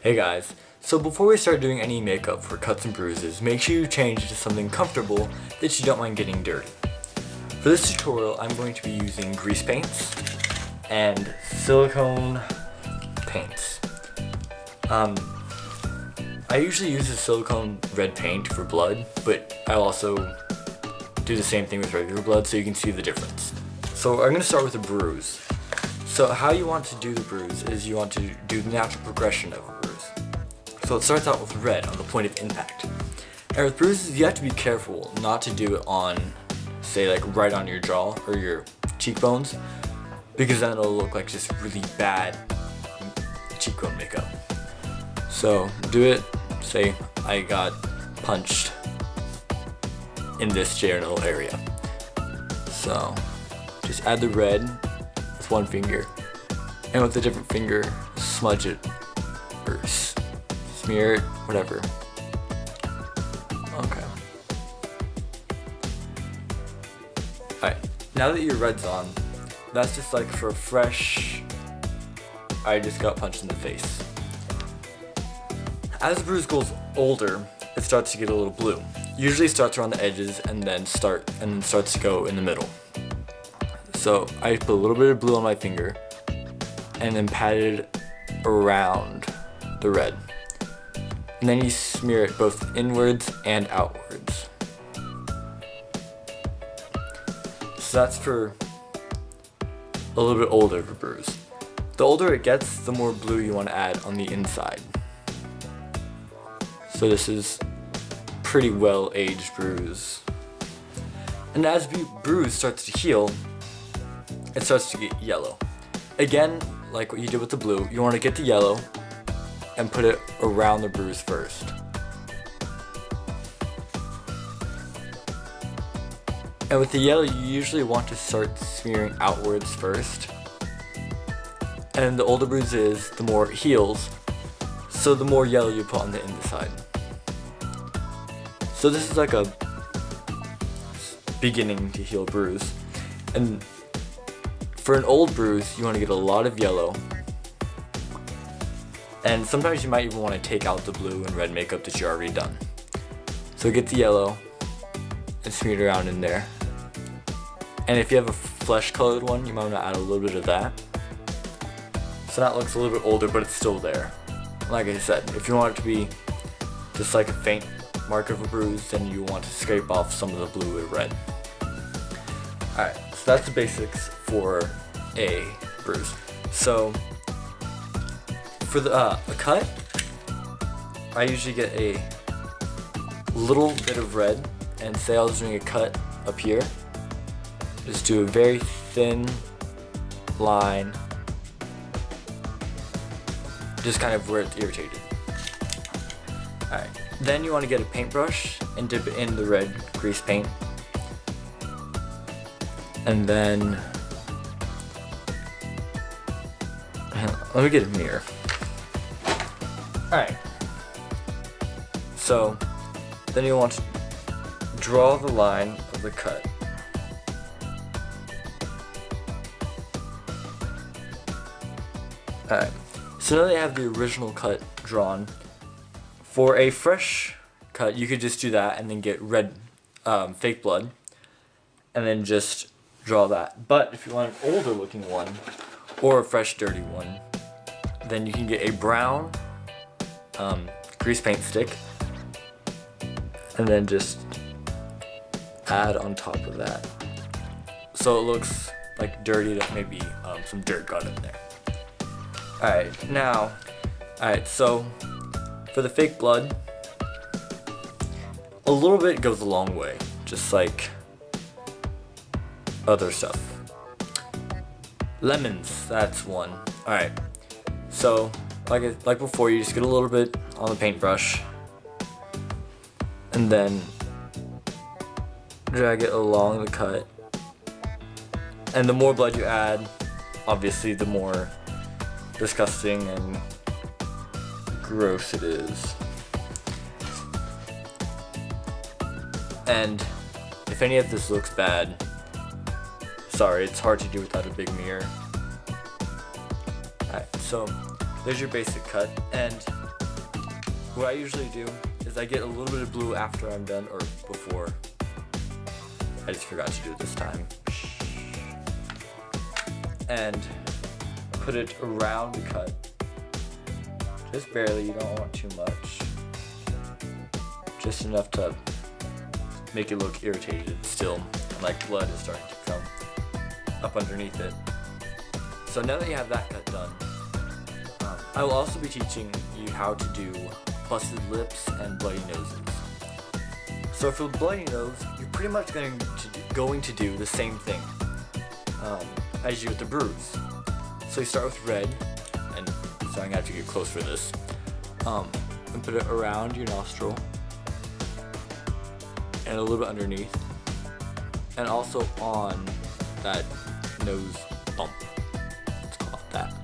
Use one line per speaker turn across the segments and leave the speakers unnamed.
Hey guys, so before we start doing any makeup for cuts and bruises, make sure you change to something comfortable that you don't mind getting dirty. For this tutorial, I'm going to be using grease paints and silicone paints. I usually use the silicone red paint for blood, but I also do the same thing with regular blood so you can see the difference. So I'm going to start with a bruise. So how you want to do the bruise is you want to do the natural progression of a bruise. So it starts out with red on the point of impact. And with bruises, you have to be careful not to do it on, say, like right on your jaw or your cheekbones, because then it'll look like just really bad cheekbone makeup. So do it, say I got punched in this general area. So just add the red with one finger, and with a different finger, smudge it or smear it, whatever. Okay. Alright, now that your red's on, that's just like for a fresh, I just got punched in the face. As the bruise goes older, it starts to get a little blue. Usually it starts around the edges and then starts to go in the middle. So I put a little bit of blue on my finger and then pat it around the red. And then you smear it both inwards and outwards. So that's for a little bit older of a bruise. The older it gets, the more blue you want to add on the inside. So this is pretty well aged bruise. And as the bruise starts to heal, it starts to get yellow. Again, like what you did with the blue, you want to get the yellow and put it around the bruise first. And with the yellow, you usually want to start smearing outwards first. And the older bruise is, the more it heals, so the more yellow you put on the inside. So this is like a beginning to heal bruise. And for an old bruise, you want to get a lot of yellow. And sometimes you might even want to take out the blue and red makeup that you're already done. So get the yellow and smear it around in there. And if you have a flesh colored one, you might want to add a little bit of that. So that looks a little bit older, but it's still there. Like I said, if you want it to be just like a faint mark of a bruise, then you want to scrape off some of the blue and red. Alright, so that's the basics for a bruise. So for the a cut, I usually get a little bit of red, and say I was doing a cut up here, just do a very thin line, just kind of where it's irritated. Alright, then you want to get a paintbrush and dip it in the red grease paint. And then, let me get a mirror. Alright, so then you want to draw the line of the cut. Alright, so now that you have the original cut drawn, for a fresh cut you could just do that and then get red fake blood and then just draw that. But if you want an older looking one or a fresh dirty one, then you can get a brown grease paint stick and then just add on top of that, so it looks like dirty, that maybe some dirt got in there. Alright, so for the fake blood, a little bit goes a long way, just like other stuff. Lemons, that's one. Alright, so like before, you just get a little bit on the paintbrush and then drag it along the cut. And the more blood you add, obviously the more disgusting and gross it is. And if any of this looks bad, sorry, it's hard to do without a big mirror. Alright, so there's your basic cut, and what I usually do is I get a little bit of blue after I'm done, or before. I just forgot to do it this time. And put it around the cut. Just barely, you don't want too much. Just enough to make it look irritated still, like blood is starting to come up underneath it. So now that you have that cut done, I will also be teaching you how to do busted lips and bloody noses. So for the bloody nose, you're pretty much going to do the same thing as you do with the bruise. So you start with red, and so I'm going to have to get close for this, and put it around your nostril, and a little bit underneath, and also on that nose bump. Let's call it that.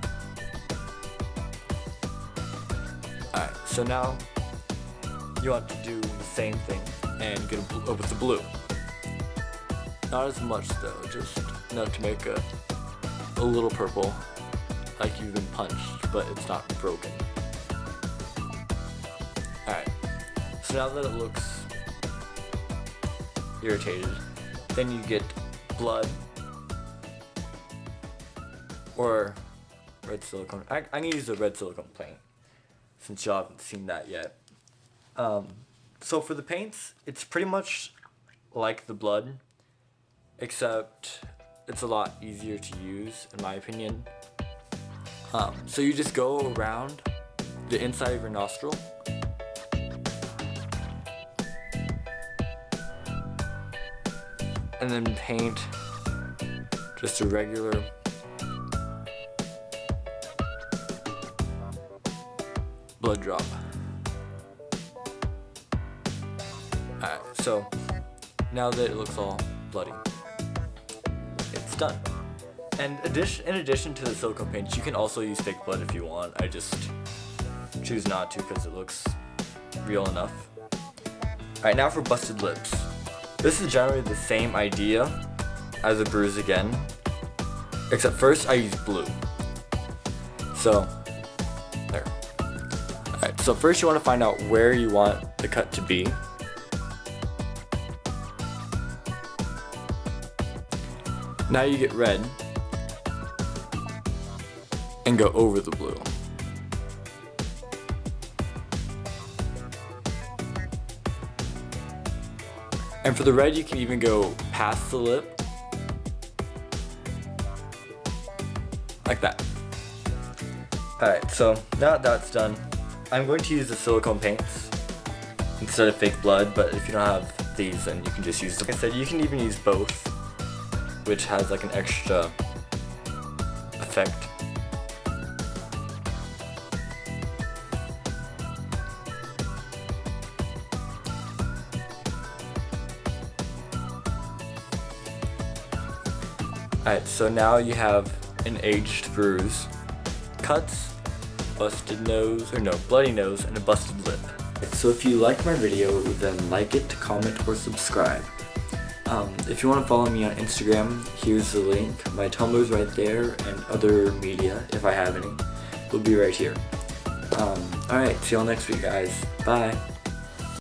Alright, so now you want to do the same thing and get with the blue. Not as much though, just enough to make a little purple, like you've been punched, but it's not broken. Alright, so now that it looks irritated, then you get blood or red silicone. I'm gonna use the red silicone paint since y'all haven't seen that yet. So for the paints, it's pretty much like the blood, except it's a lot easier to use in my opinion. So you just go around the inside of your nostril, and then paint just a regular blood drop. Alright, so now that it looks all bloody, it's done. And in addition to the silicone paint, you can also use fake blood if you want. I just choose not to because it looks real enough. Alright, now for busted lips. This is generally the same idea as a bruise again, except first I use blue. So, there. Alright, so first you want to find out where you want the cut to be. Now you get red and go over the blue. And for the red, you can even go past the lip, like that. Alright, so now that that's done, I'm going to use the silicone paints instead of fake blood, but if you don't have these, then you can just use, like I said, you can even use both, which has like an extra effect. Alright, so now you have an aged bruise, cuts, busted nose, or no, bloody nose, and a busted lip. So if you like my video, then like it, comment, or subscribe. If you want to follow me on Instagram, here's the link. My Tumblr's right there, and other media, if I have any, will be right here. Alright, see y'all next week, guys. Bye.